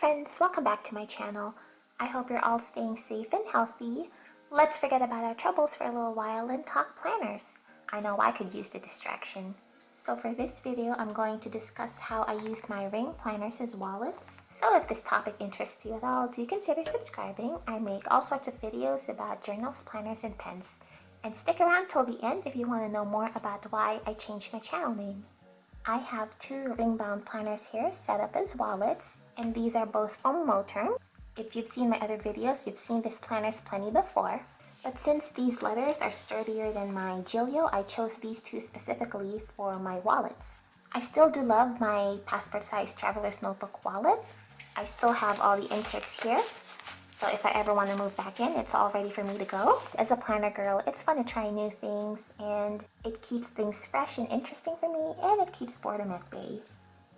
friends, welcome back to my channel. I hope you're all staying safe and healthy. Let's forget about our troubles for a little while and talk planners. I know I could use the distraction. So for this video, I'm going to discuss how I use my ring planners as wallets. So if this topic interests you at all, do consider subscribing. I make all sorts of videos about journals, planners, and pens. And stick around till the end if you want to know more about why I changed my channel name. I have two ring-bound planners here set up as wallets, and these are both from Moterm. If you've seen my other videos, you've seen this planners plenty before. But since these letters are sturdier than my Gilio, I chose these two specifically for my wallets. I still do love my passport-sized traveler's notebook wallet. I still have all the inserts here. So if I ever want to move back in, it's all ready for me to go. As a planner girl, it's fun to try new things, and it keeps things fresh and interesting for me, and it keeps boredom at bay.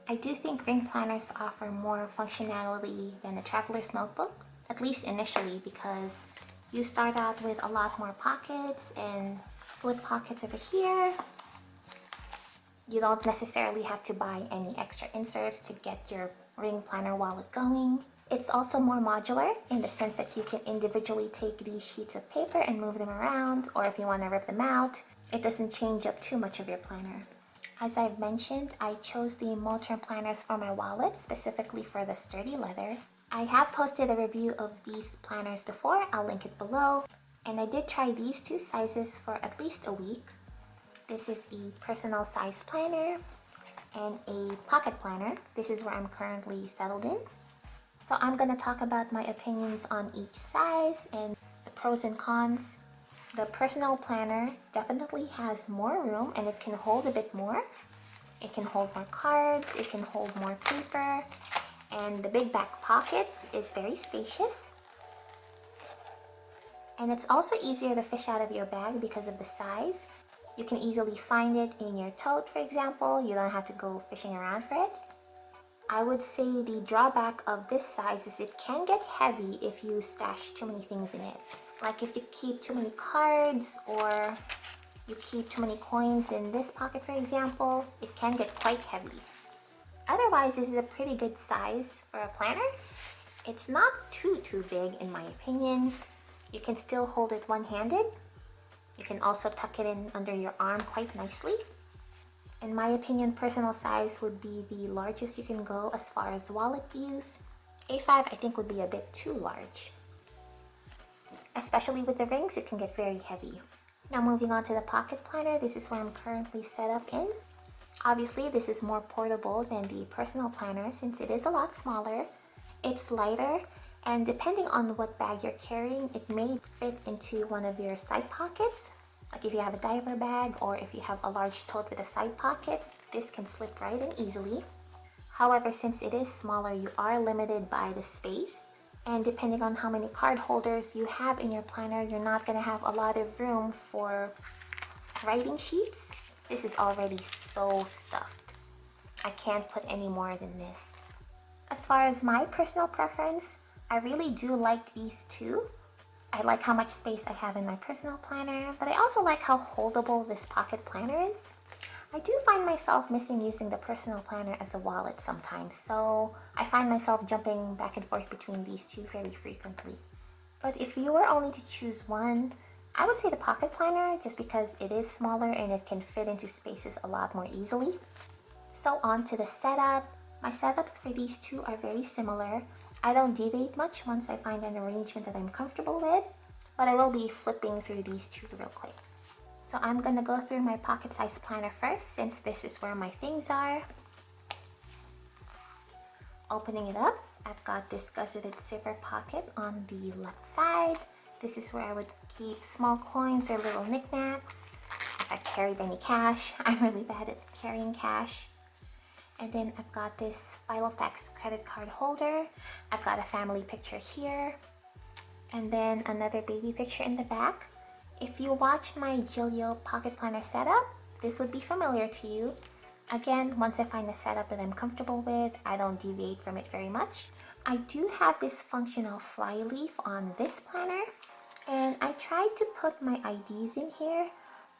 I do think ring planners offer more functionality than a traveler's notebook, at least initially, because you start out with a lot more pockets and slip pockets over here. You don't necessarily have to buy any extra inserts to get your ring planner wallet going. It's also more modular in the sense that you can individually take these sheets of paper and move them around, or if you want to rip them out, it doesn't change up too much of your planner. As I've mentioned, I chose the Moterm planners for my wallet, specifically for the sturdy leather. I have posted a review of these planners before, I'll link it below, and I did try these two sizes for at least a week. This is a personal size planner and a pocket planner. This is where I'm currently settled in. So I'm going to talk about my opinions on each size and the pros and cons. The personal planner definitely has more room and it can hold a bit more. It can hold more cards, it can hold more paper, and the big back pocket is very spacious. And it's also easier to fish out of your bag because of the size. You can easily find it in your tote, for example. You don't have to go fishing around for it. I would say the drawback of this size is it can get heavy if you stash too many things in it. Like if you keep too many cards or you keep too many coins in this pocket, for example, it can get quite heavy. Otherwise, this is a pretty good size for a planner. It's not too big in my opinion. You can still hold it one-handed. You can also tuck it in under your arm quite nicely. In my opinion, personal size would be the largest you can go as far as wallet views. A5 I think would be a bit too large. Especially with the rings, it can get very heavy. Now moving on to the pocket planner, this is where I'm currently set up in. Obviously, this is more portable than the personal planner since it is a lot smaller. It's lighter, and depending on what bag you're carrying, it may fit into one of your side pockets. Like if you have a diaper bag or if you have a large tote with a side pocket, this can slip right in easily. However, since it is smaller, you are limited by the space. And depending on how many card holders you have in your planner, you're not going to have a lot of room for writing sheets. This is already so stuffed. I can't put any more than this. As far as my personal preference, I really do like these two. I like how much space I have in my personal planner, but I also like how holdable this pocket planner is. I do find myself missing using the personal planner as a wallet sometimes, so I find myself jumping back and forth between these two very frequently. But if you were only to choose one, I would say the pocket planner just because it is smaller and it can fit into spaces a lot more easily. So on to the setup. My setups for these two are very similar. I don't deviate much once I find an arrangement that I'm comfortable with, but I will be flipping through these two real quick. So I'm going to go through my pocket size planner first since this is where my things are. Opening it up, I've got this gusseted zipper pocket on the left side. This is where I would keep small coins or little knickknacks. If I carried any cash, I'm really bad at carrying cash. And then I've got this Filofax credit card holder. I've got a family picture here. And then another baby picture in the back. If you watched my Gilio pocket planner setup, this would be familiar to you. Again, once I find a setup that I'm comfortable with, I don't deviate from it very much. I do have this functional flyleaf on this planner. And I tried to put my IDs in here,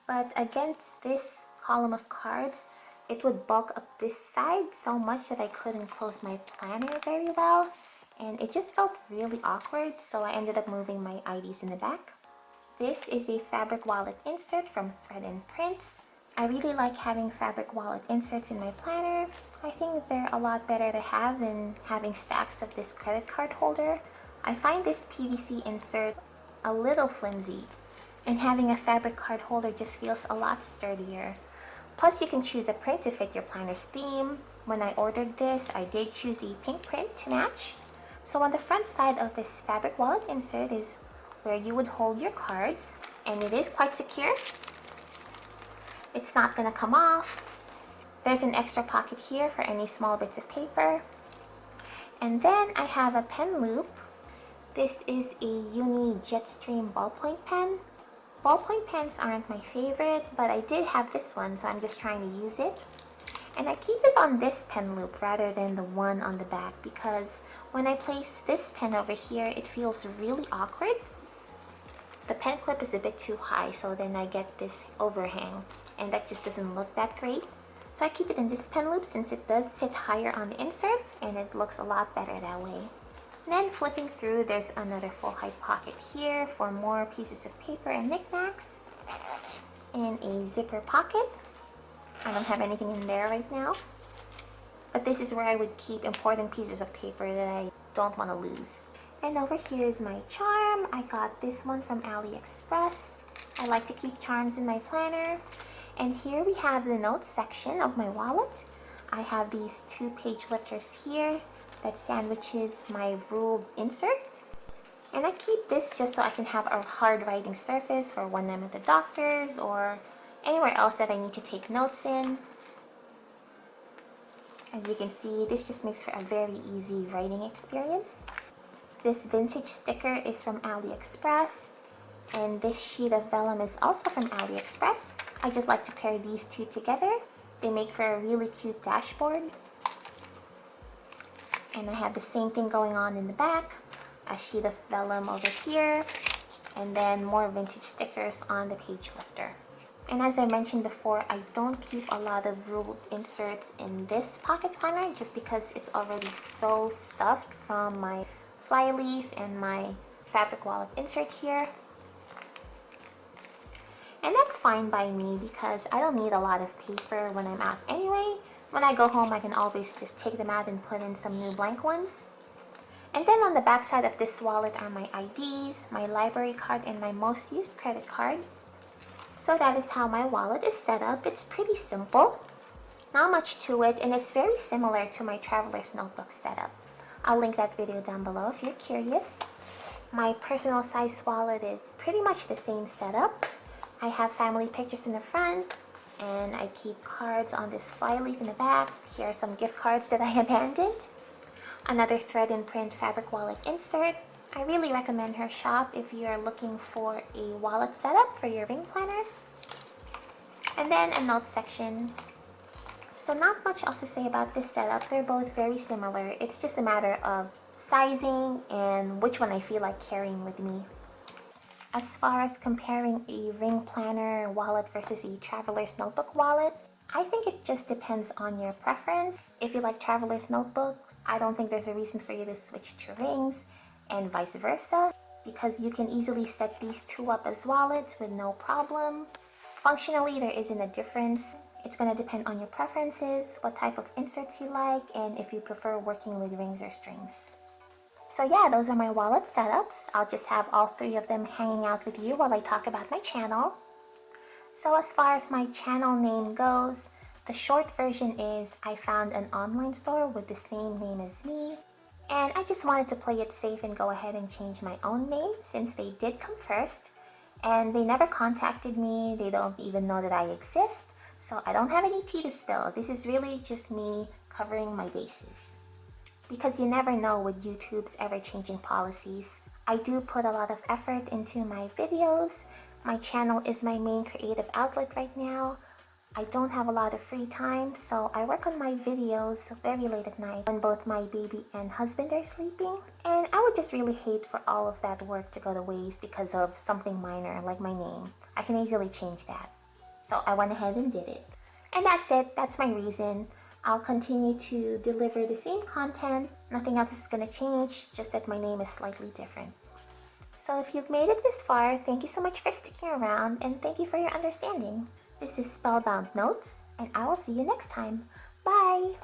but against this column of cards, it would bulk up this side so much that I couldn't close my planner very well, and it just felt really awkward, so I ended up moving my IDs in the back. This is a fabric wallet insert from Thread and Prints. I really like having fabric wallet inserts in my planner. I think they're a lot better to have than having stacks of this credit card holder. I find this PVC insert a little flimsy, and having a fabric card holder just feels a lot sturdier. Plus, you can choose a print to fit your planner's theme. When I ordered this, I did choose a pink print to match. So on the front side of this fabric wallet insert is where you would hold your cards, and it is quite secure. It's not gonna come off. There's an extra pocket here for any small bits of paper. And then I have a pen loop. This is a Uni Jetstream ballpoint pen. Ballpoint pens aren't my favorite, but I did have this one, so I'm just trying to use it. And I keep it on this pen loop rather than the one on the back, because when I place this pen over here, it feels really awkward. The pen clip is a bit too high, so then I get this overhang, and that just doesn't look that great. So I keep it in this pen loop since it does sit higher on the insert, and it looks a lot better that way. And then flipping through, there's another full height pocket here for more pieces of paper and knickknacks, and a zipper pocket. I don't have anything in there right now, but this is where I would keep important pieces of paper that I don't want to lose. And over here is my charm. I got this one from Aliexpress. I like to keep charms in my planner. And here we have the notes section of my wallet. I have these 2-page lifters here that sandwiches my ruled inserts. And I keep this just so I can have a hard writing surface for when I'm at the doctor's or anywhere else that I need to take notes in. As you can see, this just makes for a very easy writing experience. This vintage sticker is from Aliexpress, and this sheet of vellum is also from Aliexpress. I just like to pair these two together. They make for a really cute dashboard. And I have the same thing going on in the back, a sheet of vellum over here, and then more vintage stickers on the page lifter. And as I mentioned before, I don't keep a lot of ruled inserts in this pocket planner just because it's already so stuffed from my flyleaf and my fabric wallet insert here. And that's fine by me because I don't need a lot of paper when I'm out anyway. When I go home, I can always just take them out and put in some new blank ones. And then on the back side of this wallet are my IDs, my library card, and my most used credit card. So that is how my wallet is set up. It's pretty simple, not much to it, and it's very similar to my traveler's notebook setup. I'll link that video down below if you're curious. My personal size wallet is pretty much the same setup. I have family pictures in the front, and I keep cards on this flyleaf in the back. Here are some gift cards that I abandoned. Another thread and print fabric wallet insert. I really recommend her shop if you're looking for a wallet setup for your ring planners. And then a notes section. So not much else to say about this setup. They're both very similar. It's just a matter of sizing and which one I feel like carrying with me. As far as comparing a ring planner wallet versus a traveler's notebook wallet, I think it just depends on your preference. If you like traveler's notebook, I don't think there's a reason for you to switch to rings, and vice versa, because you can easily set these two up as wallets with no problem. Functionally, there isn't a difference. It's going to depend on your preferences, what type of inserts you like, and if you prefer working with rings or strings. So yeah, those are my wallet setups. I'll just have all three of them hanging out with you while I talk about my channel. So as far as my channel name goes, the short version is I found an online store with the same name as me, and I just wanted to play it safe and go ahead and change my own name since they did come first, and they never contacted me. They don't even know that I exist. So I don't have any tea to spill. This is really just me covering my bases. Because you never know with YouTube's ever-changing policies. I do put a lot of effort into my videos. My channel is my main creative outlet right now. I don't have a lot of free time, so I work on my videos very late at night when both my baby and husband are sleeping. And I would just really hate for all of that work to go to waste because of something minor like my name. I can easily change that. So I went ahead and did it. And that's it. That's my reason. I'll continue to deliver the same content. Nothing else is going to change, just that my name is slightly different. So if you've made it this far, thank you so much for sticking around, and thank you for your understanding. This is Spellbound Notes, and I will see you next time. Bye!